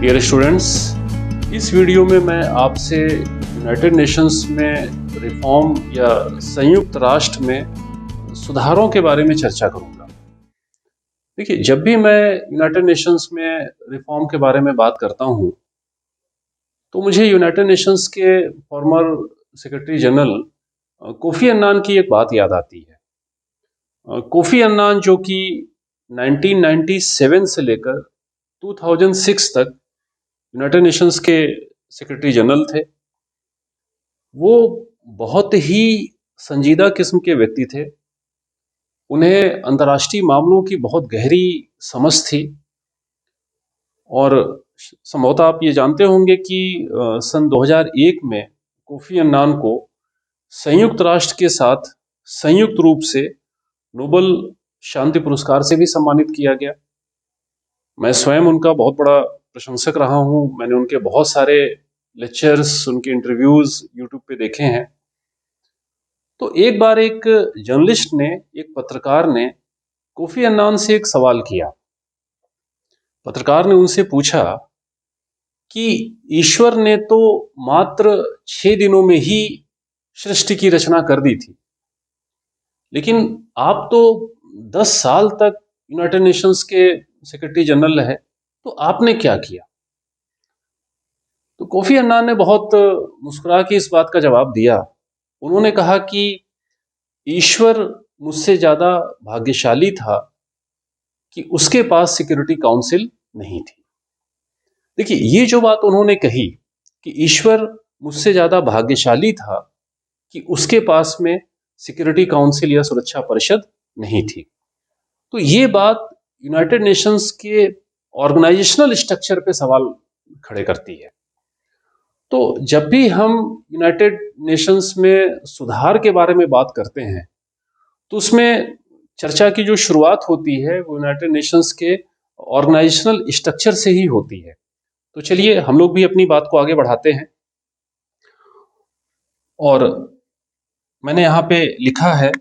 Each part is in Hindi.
डियर स्टूडेंट्स, इस वीडियो में मैं आपसे यूनाइटेड नेशंस में रिफॉर्म या संयुक्त राष्ट्र में सुधारों के बारे में चर्चा करूंगा। देखिए, जब भी मैं यूनाइटेड नेशंस में रिफॉर्म के बारे में बात करता हूं तो मुझे यूनाइटेड नेशंस के former secretary general Kofi Annan की एक बात याद आती है। कोफी अन्नान जो कि 1997 से लेकर 2006 तक यूनाइटेड नेशंस के सेक्रेटरी जनरल थे। वो बहुत ही संजीदा किस्म के व्यक्ति थे। उन्हें अंतर्राष्ट्रीय मामलों की बहुत गहरी समझ थी और संभवतः आप ये जानते होंगे कि सन 2001 में कोफी अन्नान को संयुक्त राष्ट्र के साथ संयुक्त रूप से नोबेल शांति पुरस्कार से भी सम्मानित किया गया। मैं स्वयं उनका बहुत बड़ा प्रशंसक रहा हूं। मैंने उनके बहुत सारे लेक्चर्स, उनके इंटरव्यूज यूट्यूब पे देखे हैं। तो एक बार एक जर्नलिस्ट ने, एक पत्रकार ने कोफी अन्नान से एक सवाल किया। पत्रकार ने उनसे पूछा कि ईश्वर ने तो मात्र 6 दिनों में ही सृष्टि की रचना कर दी थी, लेकिन आप तो 10 साल तक यूनाइटेड नेशंस के सेक्रेटरी जनरल है, तो आपने क्या किया? तो कोफी अन्नान ने बहुत मुस्कुरा के इस बात का जवाब दिया। उन्होंने कहा कि ईश्वर मुझसे ज्यादा भाग्यशाली था कि उसके पास सिक्योरिटी काउंसिल नहीं थी। देखिए, ये जो बात उन्होंने कही कि ईश्वर मुझसे ज्यादा भाग्यशाली था कि उसके पास में सिक्योरिटी काउंसिल या सुरक्षा परिषद नहीं थी, तो ये बात यूनाइटेड नेशंस के ऑर्गेनाइजेशनल स्ट्रक्चर पे सवाल खड़े करती है। तो जब भी हम यूनाइटेड नेशंस में सुधार के बारे में बात करते हैं तो उसमें चर्चा की जो शुरुआत होती है वो यूनाइटेड नेशंस के ऑर्गेनाइजेशनल स्ट्रक्चर से ही होती है। तो चलिए हम लोग भी अपनी बात को आगे बढ़ाते हैं। और मैंने यहाँ पे लिखा है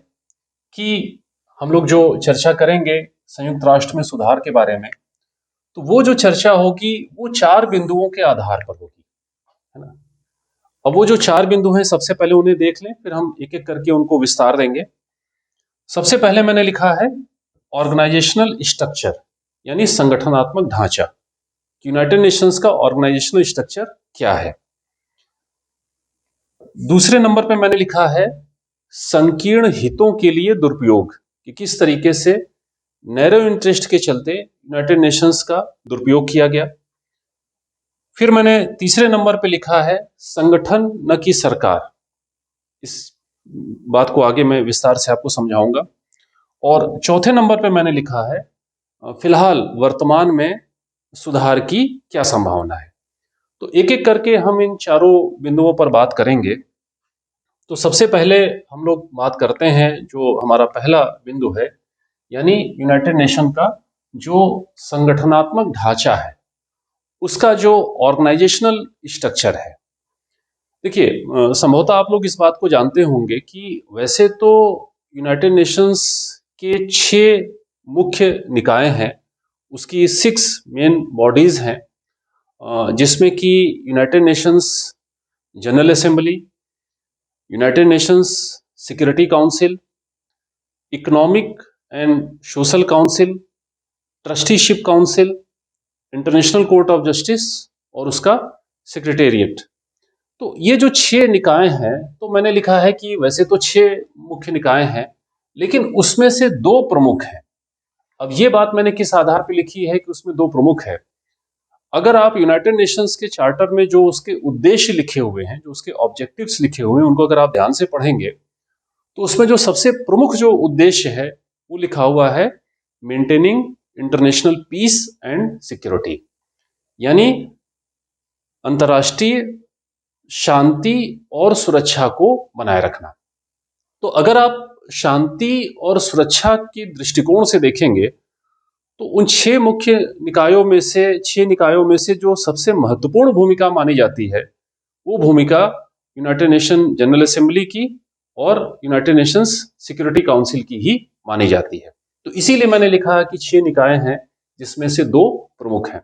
कि हम लोग जो चर्चा करेंगे संयुक्त राष्ट्र में सुधार के बारे में, तो वो जो चर्चा होगी वो 4 बिंदुओं के आधार पर होगी, है ना। अब वो जो 4 बिंदु हैं, सबसे पहले उन्हें देख लें, फिर हम एक एक करके उनको विस्तार देंगे। सबसे पहले मैंने लिखा है ऑर्गेनाइजेशनल स्ट्रक्चर, यानी संगठनात्मक ढांचा। यूनाइटेड नेशंस का ऑर्गेनाइजेशनल स्ट्रक्चर क्या है। दूसरे नंबर पे मैंने लिखा है संकीर्ण हितों के लिए दुरुपयोग, कि किस तरीके से नैरो इंटरेस्ट के चलते यूनाइटेड नेशंस का दुरुपयोग किया गया। फिर मैंने तीसरे नंबर पे लिखा है संगठन न कि सरकार। इस बात को आगे मैं विस्तार से आपको समझाऊंगा। और चौथे नंबर पे मैंने लिखा है फिलहाल वर्तमान में सुधार की क्या संभावना है। तो एक एक करके हम इन चारों बिंदुओं पर बात करेंगे। तो सबसे पहले हम लोग बात करते हैं जो हमारा पहला बिंदु है, यानी यूनाइटेड नेशन का जो संगठनात्मक ढांचा है, उसका जो ऑर्गेनाइजेशनल स्ट्रक्चर है। देखिए, संभवतः आप लोग इस बात को जानते होंगे कि वैसे तो यूनाइटेड नेशंस के 6 मुख्य निकाय हैं, उसकी 6 मेन बॉडीज हैं, जिसमें कि United Nations general assembly, United Nations security council, economic and social council, trusteeship council, international court of justice और उसका सेक्रेटेरिएट। तो ये जो 6 निकाय हैं, तो मैंने लिखा है कि वैसे तो 6 मुख्य निकाय हैं, लेकिन उसमें से 2 प्रमुख हैं। अब ये बात मैंने किस आधार पर लिखी है कि उसमें 2 प्रमुख है। अगर आप यूनाइटेड नेशंस के चार्टर में जो उसके उद्देश्य लिखे हुए हैं, जो उसके ऑब्जेक्टिव्स लिखे हुए हैं, उनको अगर आप ध्यान से पढ़ेंगे तो उसमें जो सबसे प्रमुख जो उद्देश्य है वो लिखा हुआ है maintaining international peace and security, यानी अंतर्राष्ट्रीय शांति और सुरक्षा को बनाए रखना। तो अगर आप शांति और सुरक्षा के दृष्टिकोण से देखेंगे तो उन 6 मुख्य निकायों में से 6 निकायों में से जो सबसे महत्वपूर्ण भूमिका मानी जाती है वो भूमिका यूनाइटेड नेशन जनरल असेंबली की और यूनाइटेड नेशंस सिक्योरिटी काउंसिल की ही मानी जाती है। तो इसीलिए मैंने लिखा कि 6 निकाय हैं जिसमें से 2 प्रमुख हैं।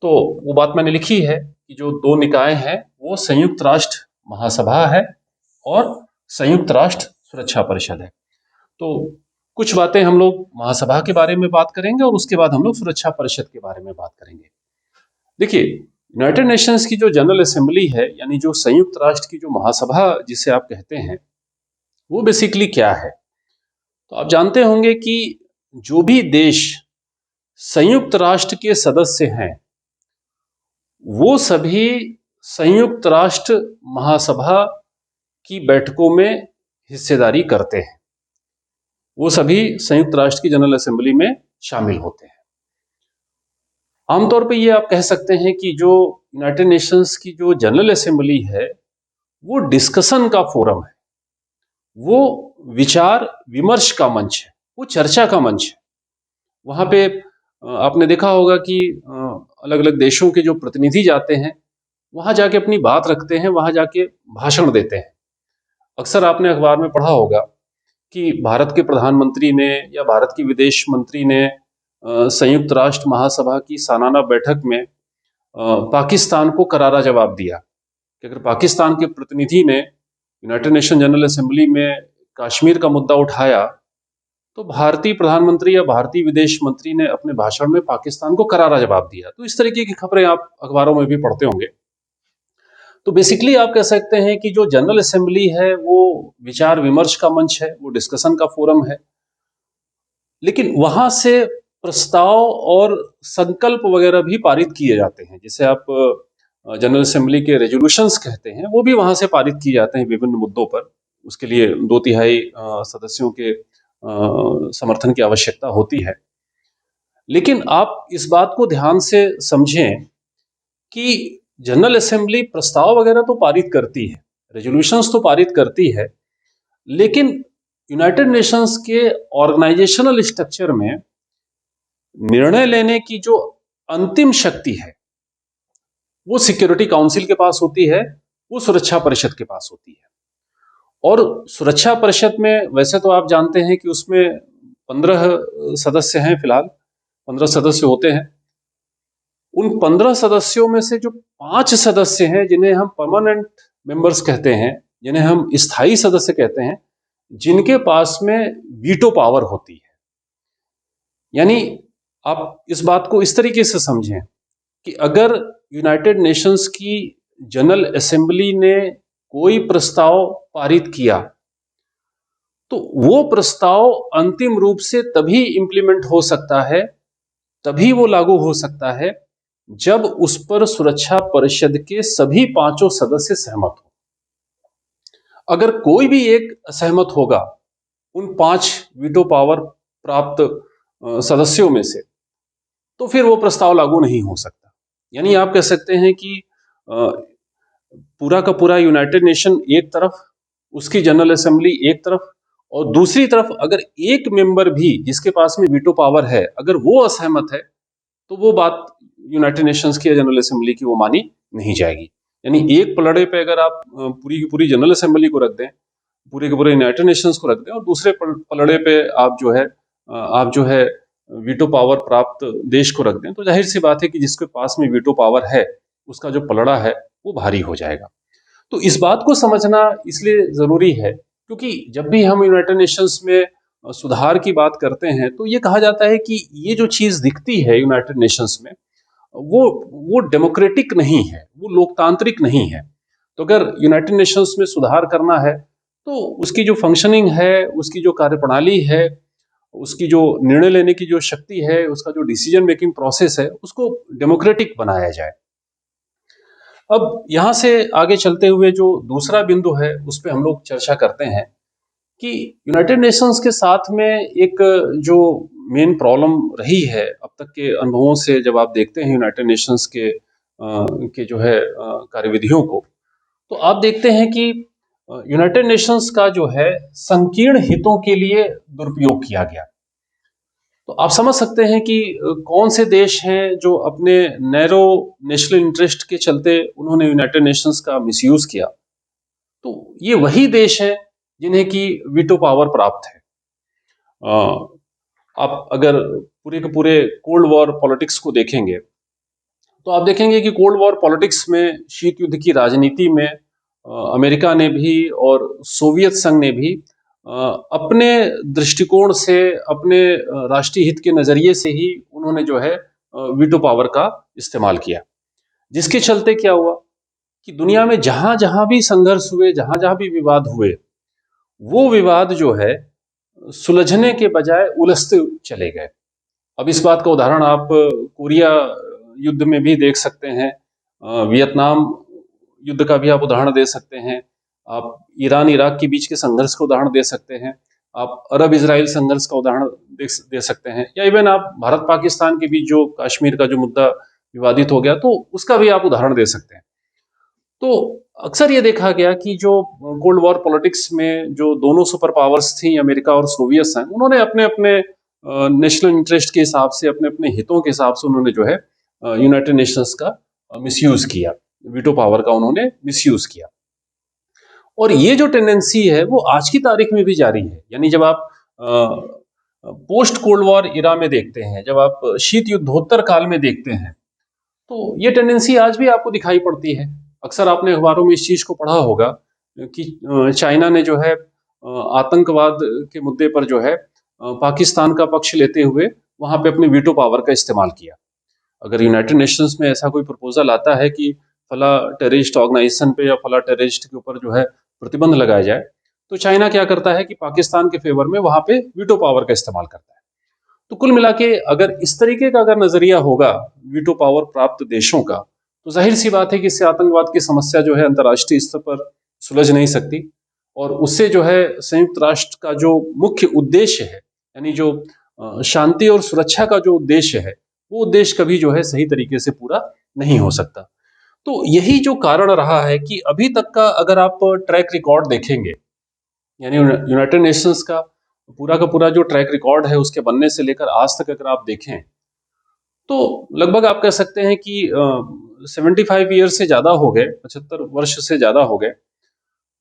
तो वो बात मैंने लिखी है कि जो दो निकाय हैं वो संयुक्त राष्ट्र महासभा है और संयुक्त राष्ट्र सुरक्षा परिषद है। तो कुछ बातें हम लोग महासभा के बारे में बात करेंगे और उसके बाद हम लोग सुरक्षा परिषद के बारे में बात करेंगे। देखिए, यूनाइटेड नेशंस की जो जनरल असेंबली है, यानी जो संयुक्त राष्ट्र की जो महासभा जिसे आप कहते हैं, वो बेसिकली क्या है? तो आप जानते होंगे कि जो भी देश संयुक्त राष्ट्र के सदस्य हैं वो सभी संयुक्त राष्ट्र महासभा की बैठकों में हिस्सेदारी करते हैं। वो सभी संयुक्त राष्ट्र की जनरल असेंबली में शामिल होते हैं। आमतौर पे ये आप कह सकते हैं कि जो यूनाइटेड नेशंस की जो जनरल असेंबली है वो डिस्कशन का फोरम है, वो विचार विमर्श का मंच है, वो चर्चा का मंच है। वहां पे आपने देखा होगा कि अलग अलग देशों के जो प्रतिनिधि जाते हैं वहां जाके अपनी बात रखते हैं, वहां जाके भाषण देते हैं। अक्सर आपने अखबार में पढ़ा होगा कि भारत के प्रधानमंत्री ने या भारत की विदेश मंत्री ने संयुक्त राष्ट्र महासभा की सालाना बैठक में पाकिस्तान को करारा जवाब दिया कि अगर पाकिस्तान के प्रतिनिधि ने यूनाइटेड नेशन जनरल असेंबली में कश्मीर का मुद्दा उठाया तो भारतीय प्रधानमंत्री या भारतीय विदेश मंत्री ने अपने भाषण में पाकिस्तान को करारा जवाब दिया। तो इस तरीके की खबरें आप अखबारों में भी पढ़ते होंगे। तो बेसिकली आप कह सकते हैं कि जो जनरल असेंबली है वो विचार विमर्श का मंच है, वो डिस्कशन का फोरम है, लेकिन वहां से प्रस्ताव और संकल्प वगैरह भी पारित किए जाते हैं। जैसे आप जनरल असेंबली के रेजोल्यूशंस कहते हैं, वो भी वहां से पारित किए जाते हैं विभिन्न मुद्दों पर। उसके लिए 2/3 सदस्यों के समर्थन की आवश्यकता होती है। लेकिन आप इस बात को ध्यान से समझें कि जनरल असेंबली प्रस्ताव वगैरह तो पारित करती है, रेजोल्यूशंस तो पारित करती है, लेकिन यूनाइटेड नेशंस के ऑर्गेनाइजेशनल स्ट्रक्चर में निर्णय लेने की जो अंतिम शक्ति है वो सिक्योरिटी काउंसिल के पास होती है, वो सुरक्षा परिषद के पास होती है। और सुरक्षा परिषद में वैसे तो आप जानते हैं कि उसमें 15 सदस्य हैं, फिलहाल 15 सदस्य होते हैं। उन 15 सदस्यों में से जो 5 सदस्य हैं जिन्हें हम परमानेंट मेंबर्स कहते हैं, जिन्हें हम स्थायी सदस्य कहते हैं, जिनके पास में वीटो पावर होती है। यानी आप इस बात को इस तरीके से समझें कि अगर यूनाइटेड नेशंस की जनरल असेंबली ने कोई प्रस्ताव पारित किया तो वो प्रस्ताव अंतिम रूप से तभी इंप्लीमेंट हो सकता है, तभी वो लागू हो सकता है जब उस पर सुरक्षा परिषद के सभी 5 सदस्य सहमत हो। अगर कोई भी एक असहमत होगा उन 5 वीटो पावर प्राप्त सदस्यों में से, तो फिर वो प्रस्ताव लागू नहीं हो सकता। यानी आप कह सकते हैं कि पूरा का पूरा यूनाइटेड नेशन एक तरफ, उसकी जनरल असेंबली एक तरफ, और दूसरी तरफ अगर एक मेंबर भी जिसके पास में वीटो पावर है अगर वो असहमत है तो वो बात यूनाइटेड नेशंस की जनरल असेंबली की वो मानी नहीं जाएगी। यानी एक पलड़े पे अगर आप पूरी की पूरी जनरल असेंबली को रख दें, पूरे के पूरे यूनाइटेड नेशंस को रख दें, और दूसरे पलड़े पे आप जो है वीटो पावर प्राप्त देश को रख दें, तो जाहिर सी बात है कि जिसके पास में वीटो पावर है उसका जो पलड़ा है वो भारी हो जाएगा। तो इस बात को समझना इसलिए जरूरी है क्योंकि जब भी हम यूनाइटेड नेशंस में सुधार की बात करते हैं तो ये कहा जाता है कि ये जो चीज दिखती है यूनाइटेड नेशंस में वो डेमोक्रेटिक नहीं है, वो लोकतांत्रिक नहीं है। तो अगर यूनाइटेड नेशंस में सुधार करना है तो उसकी जो फंक्शनिंग है, उसकी जो कार्यप्रणाली है, उसकी जो निर्णय लेने की जो शक्ति है, उसका जो डिसीजन मेकिंग प्रोसेस है, उसको डेमोक्रेटिक बनाया जाए। अब यहां से आगे चलते हुए जो दूसरा बिंदु है उस पर हम लोग चर्चा करते हैं कि यूनाइटेड नेशंस के साथ में एक जो मेन प्रॉब्लम रही है अब तक के अनुभवों से, जब आप देखते हैं यूनाइटेड नेशंस के जो है कार्यविधियों को, तो आप देखते हैं कि यूनाइटेड नेशंस का जो है संकीर्ण हितों के लिए दुरुपयोग किया गया। तो आप समझ सकते हैं कि कौन से देश हैं जो अपने नैरो नेशनल इंटरेस्ट के चलते उन्होंने यूनाइटेड नेशंस का मिसयूज किया। तो ये वही देश है जिन्हें की वीटो पावर प्राप्त है। आप अगर पूरे के पूरे कोल्ड वॉर पॉलिटिक्स को देखेंगे तो आप देखेंगे कि कोल्ड वॉर पॉलिटिक्स में, शीत युद्ध की राजनीति में अमेरिका ने भी और सोवियत संघ ने भी अपने दृष्टिकोण से, अपने राष्ट्रीय हित के नजरिए से ही उन्होंने जो है वीटो पावर का इस्तेमाल किया। जिसके चलते क्या हुआ कि दुनिया में जहां जहां भी संघर्ष हुए, जहां जहां भी विवाद हुए, वो विवाद जो है सुलझने के बजाय उलझते चले गए। अब इस बात का उदाहरण आप कोरिया युद्ध में भी देख सकते हैं, वियतनाम युद्ध का भी आप उदाहरण दे सकते हैं, आप ईरान इराक के बीच के संघर्ष का उदाहरण दे सकते हैं, आप अरब इजराइल संघर्ष का उदाहरण दे सकते हैं, या इवन आप भारत पाकिस्तान के बीच जो कश्मीर का जो मुद्दा विवादित हो गया, तो उसका भी आप उदाहरण दे सकते हैं। तो अक्सर ये देखा गया कि जो कोल्ड वॉर पॉलिटिक्स में जो दोनों सुपर पावर्स थी, अमेरिका और सोवियत संघ, उन्होंने अपने अपने नेशनल इंटरेस्ट के हिसाब से, अपने अपने हितों के हिसाब से उन्होंने जो है यूनाइटेड नेशंस का मिसयूज किया, वीटो पावर का उन्होंने मिसयूज किया। और ये जो टेंडेंसी है वो आज की तारीख में भी जारी है। यानी जब आप पोस्ट कोल्ड वॉर इरा में देखते हैं, जब आप शीत युद्धोत्तर काल में देखते हैं, तो ये टेंडेंसी आज भी आपको दिखाई पड़ती है। अक्सर आपने अखबारों में इस चीज को पढ़ा होगा कि चाइना ने जो है आतंकवाद के मुद्दे पर जो है पाकिस्तान का पक्ष लेते हुए वहां पे अपने वीटो पावर का इस्तेमाल किया। अगर यूनाइटेड नेशंस में ऐसा कोई प्रपोजल आता है कि फला टेररिस्ट ऑर्गेनाइजेशन पे या फला टेररिस्ट के ऊपर जो है प्रतिबंध लगाया जाए, तो चाइना क्या करता है कि पाकिस्तान के फेवर में वहां पे वीटो पावर का इस्तेमाल करता है। तो कुल मिला के अगर इस तरीके का अगर नजरिया होगा वीटो पावर प्राप्त देशों का, तो जाहिर सी बात है कि इससे आतंकवाद की समस्या जो है अंतर्राष्ट्रीय स्तर पर सुलझ नहीं सकती, और उससे जो है संयुक्त राष्ट्र का जो मुख्य उद्देश्य है, यानी जो शांति और सुरक्षा का जो उद्देश्य है, वो उद्देश्य कभी जो है सही तरीके से पूरा नहीं हो सकता। तो यही जो कारण रहा है कि अभी तक का अगर आप ट्रैक रिकॉर्ड देखेंगे, यानी यूनाइटेड नेशंस का पूरा जो ट्रैक रिकॉर्ड है उसके बनने से लेकर आज तक अगर आप देखें, तो लगभग आप कह सकते हैं कि 75 ईयर से ज्यादा हो गए, 75 वर्ष से ज्यादा हो गए।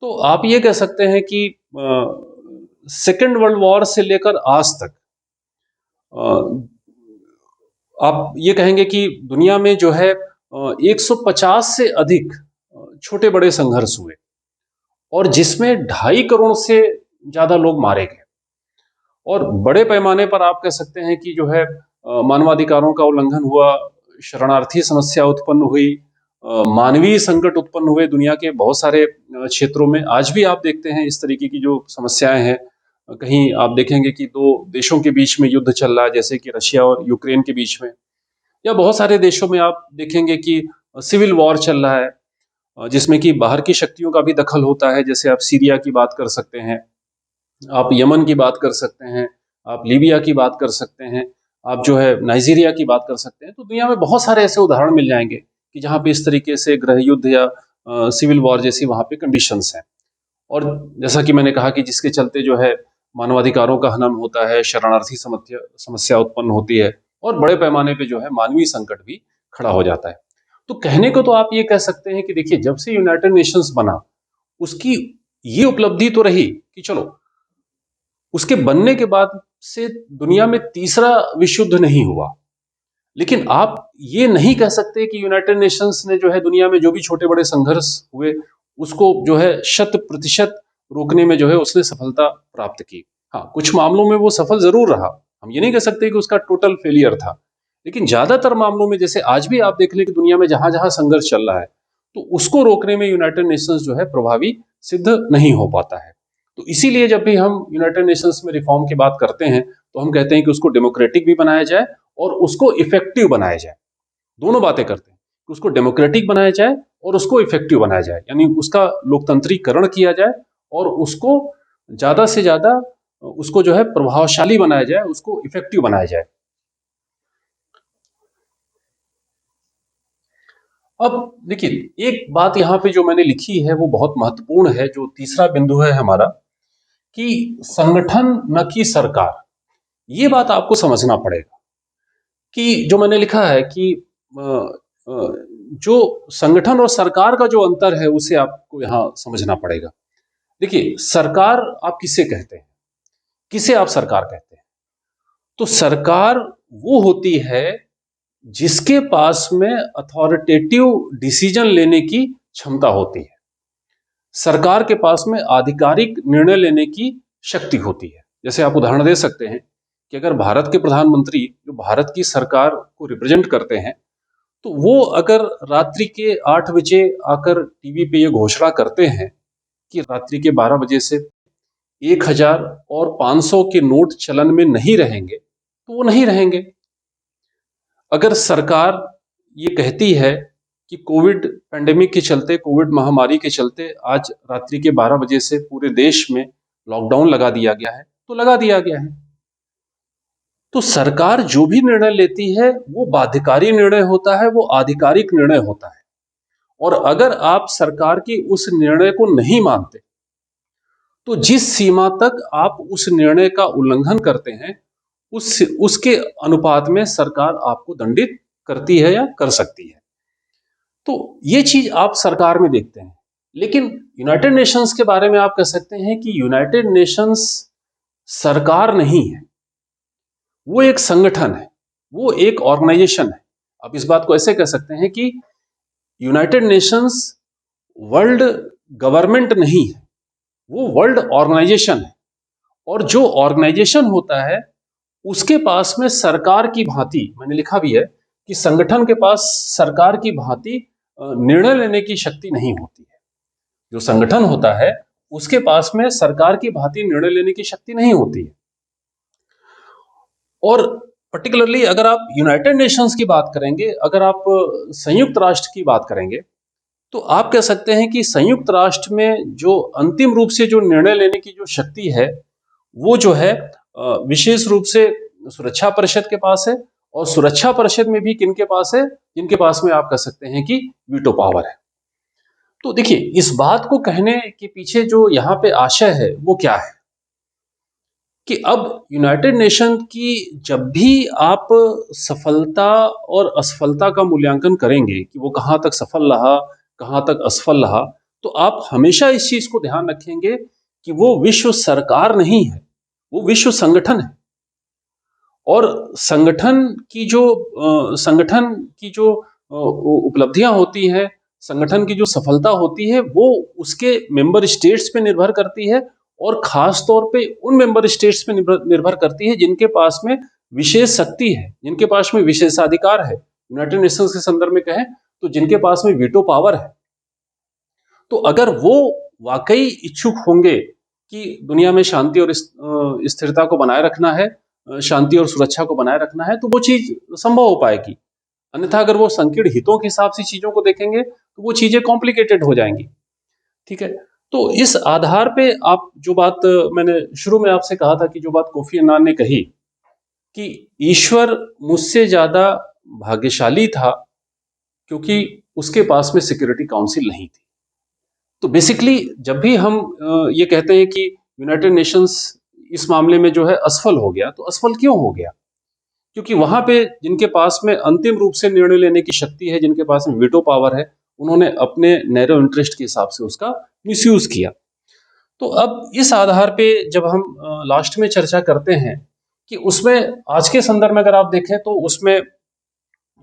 तो आप ये कह सकते हैं कि सेकेंड वर्ल्ड वॉर से लेकर आज तक आप ये कहेंगे कि दुनिया में जो है 150 से अधिक छोटे बड़े संघर्ष हुए, और जिसमें 2.5 करोड़ से ज्यादा लोग मारे गए। और बड़े पैमाने पर आप कह सकते हैं कि जो है मानवाधिकारों का उल्लंघन हुआ, शरणार्थी समस्या उत्पन्न हुई, मानवीय संकट उत्पन्न हुए दुनिया के बहुत सारे क्षेत्रों में। आज भी आप देखते हैं इस तरीके की जो समस्याएं हैं, कहीं आप देखेंगे कि दो देशों के बीच में युद्ध चल रहा है, जैसे कि रशिया और यूक्रेन के बीच में, या बहुत सारे देशों में आप देखेंगे कि सिविल वॉर चल रहा है, जिसमें कि बाहर की शक्तियों का भी दखल होता है। जैसे आप सीरिया की बात कर सकते हैं, आप यमन की बात कर सकते हैं, आप लीबिया की बात कर सकते हैं, आप जो है नाइजीरिया की बात कर सकते हैं। तो दुनिया में बहुत सारे ऐसे उदाहरण मिल जाएंगे कि जहाँ पे इस तरीके से गृह युद्ध या सिविल वॉर जैसी वहाँ पे कंडीशंस हैं। और जैसा कि मैंने कहा कि जिसके चलते जो है मानवाधिकारों का हनन होता है, शरणार्थी समस्या उत्पन्न होती है, और बड़े पैमाने पे जो है मानवीय संकट भी खड़ा हो जाता है। तो कहने को तो आप ये कह सकते हैं कि देखिए, जब से यूनाइटेड नेशंस बना, उसकी ये उपलब्धि तो रही कि चलो, उसके बनने के बाद से दुनिया में तीसरा विश्व युद्ध नहीं हुआ। लेकिन आप ये नहीं कह सकते कि यूनाइटेड नेशंस ने जो है दुनिया में जो भी छोटे बड़े संघर्ष हुए, उसको जो है 100% रोकने में जो है उसने सफलता प्राप्त की। हाँ, कुछ मामलों में वो सफल जरूर रहा, हम ये नहीं कह सकते कि उसका टोटल फेलियर था। लेकिन ज्यादातर मामलों में, जैसे आज भी आप देख लें कि दुनिया में जहां जहां संघर्ष चल रहा है, तो उसको रोकने में यूनाइटेड नेशंस जो है प्रभावी सिद्ध नहीं हो पाता है। तो इसीलिए जब भी हम यूनाइटेड नेशंस में रिफॉर्म की बात करते हैं, तो हम कहते हैं कि उसको डेमोक्रेटिक भी बनाया जाए और उसको इफेक्टिव बनाया जाए। दोनों बातें करते हैं कि उसको डेमोक्रेटिक बनाया जाए और उसको इफेक्टिव बनाया जाए, यानी उसका लोकतंत्रीकरण किया जाए और उसको ज्यादा से ज्यादा उसको जो है प्रभावशाली बनाया जाए, उसको इफेक्टिव बनाया जाए। अब देखिए, एक बात यहाँ पे जो मैंने लिखी है वो बहुत महत्वपूर्ण है, जो तीसरा बिंदु है हमारा, कि संगठन न कि सरकार। ये बात आपको समझना पड़ेगा कि जो मैंने लिखा है कि जो संगठन और सरकार का जो अंतर है उसे आपको यहाँ समझना पड़ेगा। देखिए, सरकार आप किसे कहते हैं, किसे आप सरकार कहते हैं? तो सरकार वो होती है जिसके पास में अथॉरिटेटिव डिसीजन लेने की क्षमता होती है, सरकार के पास में आधिकारिक निर्णय लेने की शक्ति होती है। जैसे आप उदाहरण दे सकते हैं कि अगर भारत के प्रधानमंत्री जो भारत की सरकार को रिप्रेजेंट करते हैं, तो वो अगर रात्रि के 8 बजे आकर टीवी पे ये घोषणा करते हैं कि रात्रि के 12 बजे से 1000 और 500 के नोट चलन में नहीं रहेंगे, तो वो नहीं रहेंगे। अगर सरकार ये कहती है कि कोविड पैंडेमिक के चलते, कोविड महामारी के चलते आज रात्रि के 12 बजे से पूरे देश में लॉकडाउन लगा दिया गया है, तो लगा दिया गया है। तो सरकार जो भी निर्णय लेती है वो बाध्यकारी निर्णय होता है, वो आधिकारिक निर्णय होता है। और अगर आप सरकार के उस निर्णय को नहीं मानते, तो जिस सीमा तक आप उस निर्णय का उल्लंघन करते हैं, उसके अनुपात में सरकार आपको दंडित करती है या कर सकती है। तो ये चीज आप सरकार में देखते हैं। लेकिन यूनाइटेड नेशंस के बारे में आप कह सकते हैं कि यूनाइटेड नेशंस सरकार नहीं है, वो एक संगठन है, वो एक ऑर्गेनाइजेशन है। आप इस बात को ऐसे कह सकते हैं कि यूनाइटेड नेशंस वर्ल्ड गवर्नमेंट नहीं है, वो वर्ल्ड ऑर्गेनाइजेशन है। और जो ऑर्गेनाइजेशन होता है उसके पास में सरकार की भांति, मैंने लिखा भी है कि संगठन के पास सरकार की भांति निर्णय लेने की शक्ति नहीं होती है। जो संगठन होता है उसके पास में सरकार की भांति निर्णय लेने की शक्ति नहीं होती है। और पर्टिकुलरली अगर आप यूनाइटेड नेशंस की बात करेंगे, अगर आप संयुक्त राष्ट्र की बात करेंगे, तो आप कह सकते हैं कि संयुक्त राष्ट्र में जो अंतिम रूप से जो निर्णय लेने की जो शक्ति है, वो जो है विशेष रूप से सुरक्षा परिषद के पास है। और सुरक्षा परिषद में भी किनके पास है? जिनके पास में आप कह सकते हैं कि वीटो पावर है। तो देखिए, इस बात को कहने के पीछे जो यहाँ पे आशय है वो क्या है कि अब यूनाइटेड नेशन की जब भी आप सफलता और असफलता का मूल्यांकन करेंगे कि वो कहाँ तक सफल रहा, कहाँ तक असफल रहा, तो आप हमेशा इस चीज को ध्यान रखेंगे कि वो विश्व सरकार नहीं है, वो विश्व संगठन है। और संगठन की जो उपलब्धियां होती हैं, संगठन की जो सफलता होती है, वो उसके मेंबर स्टेट्स पे निर्भर करती है। और खास तौर पे उन मेंबर स्टेट्स पे निर्भर करती है जिनके पास में विशेष शक्ति है, जिनके पास में विशेषाधिकार है। यूनाइटेड नेशंस के संदर्भ में कहें तो जिनके पास में वीटो पावर है। तो अगर वो वाकई इच्छुक होंगे कि दुनिया में शांति और स्थिरता को बनाए रखना है, शांति और सुरक्षा को बनाए रखना है, तो वो चीज संभव हो पाएगी। अन्यथा अगर वो संकीर्ण हितों के हिसाब से चीजों को देखेंगे तो वो चीजें कॉम्प्लिकेटेड हो जाएंगी। ठीक है, तो इस आधार पे आप जो बात मैंने शुरू में आपसे कहा था कि जो बात कोफी अन्नान ने कही कि ईश्वर मुझसे ज्यादा भाग्यशाली था क्योंकि उसके पास में सिक्योरिटी काउंसिल नहीं थी। तो बेसिकली जब भी हम ये कहते हैं कि यूनाइटेड नेशंस इस मामले में जो है असफल हो गया, तो असफल क्यों हो गया? क्योंकि वहां पे जिनके पास में अंतिम रूप से निर्णय लेने की शक्ति है, जिनके पास में वीटो पावर है, उन्होंने अपने नैरो इंटरेस्ट के हिसाब से उसका मिसयूज किया। तो अब इस आधार पे जब हम लास्ट में चर्चा करते हैं कि उसमें आज के संदर्भ में अगर आप देखें तो उसमें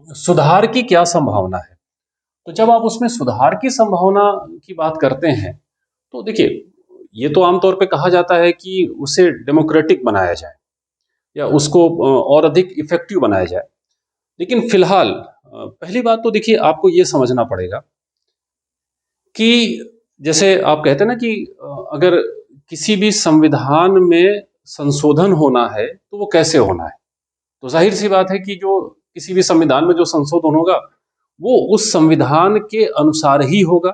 सुधार की क्या संभावना है, तो जब आप उसमें सुधार की संभावना की बात करते हैं तो देखिए, ये तो आमतौर पे कहा जाता है कि उसे डेमोक्रेटिक बनाया जाए या उसको और अधिक इफेक्टिव बनाया जाए। लेकिन फिलहाल पहली बात तो देखिए, आपको ये समझना पड़ेगा कि जैसे आप कहते हैं ना कि अगर किसी भी संविधान में संशोधन होना है तो वो कैसे होना है, तो जाहिर सी बात है कि जो किसी भी संविधान में जो संशोधन होगा वो उस संविधान के अनुसार ही होगा,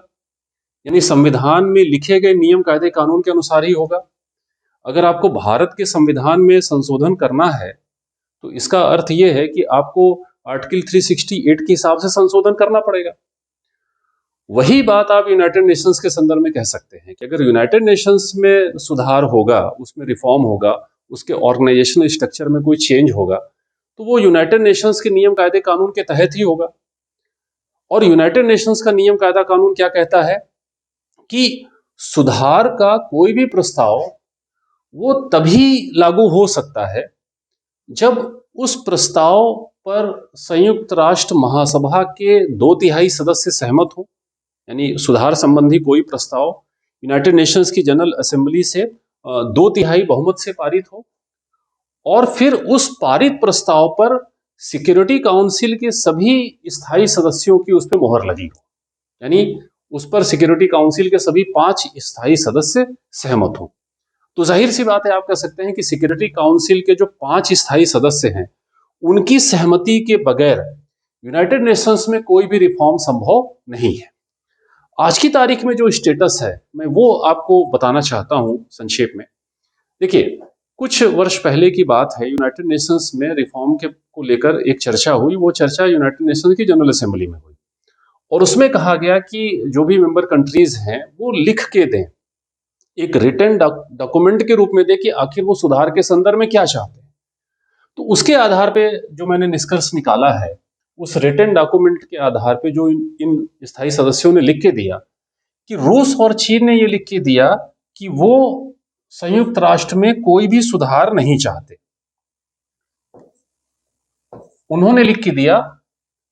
यानी संविधान में लिखे गए नियम कायदे कानून के अनुसार ही होगा। अगर आपको भारत के संविधान में संशोधन करना है तो इसका अर्थ यह है कि आपको आर्टिकल 368 के हिसाब से संशोधन करना पड़ेगा। वही बात आप यूनाइटेड नेशंस के संदर्भ में कह सकते हैं कि अगर यूनाइटेड नेशंस में सुधार होगा, उसमें रिफॉर्म होगा, उसके ऑर्गेनाइजेशनल स्ट्रक्चर में कोई चेंज होगा, तो वो यूनाइटेड नेशंस के नियम कायदे कानून के तहत ही होगा। और यूनाइटेड नेशंस का नियम कायदा कानून क्या कहता है कि सुधार का कोई भी प्रस्ताव वो तभी लागू हो सकता है जब उस प्रस्ताव पर संयुक्त राष्ट्र महासभा के 2/3 सदस्य सहमत हो, यानी सुधार संबंधी कोई प्रस्ताव यूनाइटेड नेशंस की जनरल असेंबली से 2/3 बहुमत से पारित हो, और फिर उस पारित प्रस्ताव पर सिक्योरिटी काउंसिल के सभी स्थायी सदस्यों की उस पर मोहर लगी हो, यानी उस पर सिक्योरिटी काउंसिल के सभी 5 स्थायी सदस्य सहमत हो। तो जाहिर सी बात है, आप कह सकते हैं कि सिक्योरिटी काउंसिल के जो 5 स्थायी सदस्य हैं, उनकी सहमति के बगैर यूनाइटेड नेशंस में कोई भी रिफॉर्म संभव नहीं है। आज की तारीख में जो स्टेटस है, मैं वो आपको बताना चाहता हूं संक्षेप में। देखिए, कुछ वर्ष पहले की बात है, यूनाइटेड नेशंस में रिफॉर्म के को लेकर एक चर्चा हुई। वो चर्चा यूनाइटेड नेशंस की जनरल असेंबली में हुई, और उसमें कहा गया कि जो भी मेंबर कंट्रीज हैं वो लिख के दें, एक रिटन डॉक्यूमेंट के रूप में दें कि आखिर वो सुधार के संदर्भ में क्या चाहते हैं। तो उसके आधार पे जो मैंने निष्कर्ष निकाला है, उस रिटन डॉक्यूमेंट के आधार पे जो इन स्थायी सदस्यों ने लिख के दिया कि रूस और चीन ने ये लिख के दिया कि वो संयुक्त राष्ट्र में कोई भी सुधार नहीं चाहते। उन्होंने लिख के दिया,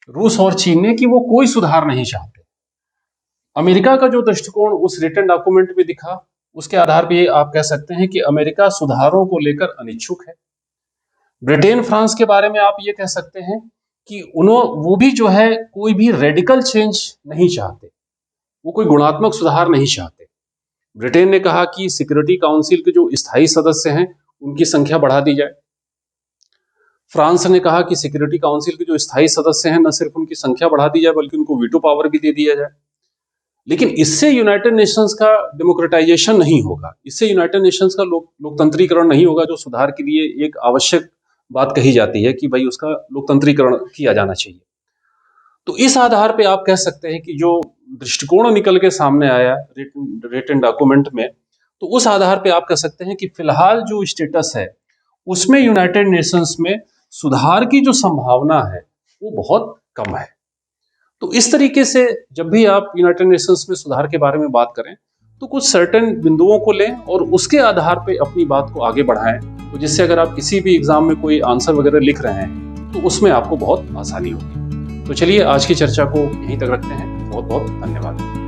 रूस और चीन ने, कि वो कोई सुधार नहीं चाहते। अमेरिका का जो दृष्टिकोण उस रिटन डॉक्यूमेंट में दिखा, उसके आधार पे आप कह सकते हैं कि अमेरिका सुधारों को लेकर अनिच्छुक है। ब्रिटेन, फ्रांस के बारे में आप ये कह सकते हैं कि वो भी जो है कोई भी रेडिकल चेंज नहीं चाहते, वो कोई गुणात्मक सुधार नहीं चाहते। ब्रिटेन ने कहा कि सिक्योरिटी काउंसिल के जो स्थायी सदस्य हैं उनकी संख्या बढ़ा दी जाए। फ्रांस ने कहा कि सिक्योरिटी काउंसिल के जो स्थायी सदस्य हैं, न सिर्फ उनकी संख्या बढ़ा दी जाए बल्कि उनको वीटो पावर भी दे दिया जाए। लेकिन इससे यूनाइटेड नेशंस का डेमोक्रेटाइजेशन नहीं होगा, इससे यूनाइटेड नेशंस का लोकतंत्रीकरण नहीं होगा, जो सुधार के लिए एक आवश्यक बात कही जाती है कि भाई उसका लोकतंत्रीकरण किया जाना चाहिए। तो इस आधार पे आप कह सकते हैं कि जो दृष्टिकोण निकल के सामने आया रिटन डॉक्यूमेंट में, तो उस आधार पे आप कह सकते हैं कि फिलहाल जो स्टेटस है उसमें यूनाइटेड नेशंस में सुधार की जो संभावना है वो बहुत कम है। तो इस तरीके से जब भी आप यूनाइटेड नेशंस में सुधार के बारे में बात करें, तो कुछ सर्टेन बिंदुओं को लें और उसके आधार पे अपनी बात को आगे बढ़ाएं, तो जिससे अगर आप किसी भी एग्जाम में कोई आंसर वगैरह लिख रहे हैं तो उसमें आपको बहुत आसानी होगी। तो चलिए आज की चर्चा को यहीं तक रखते हैं। बहुत बहुत धन्यवाद।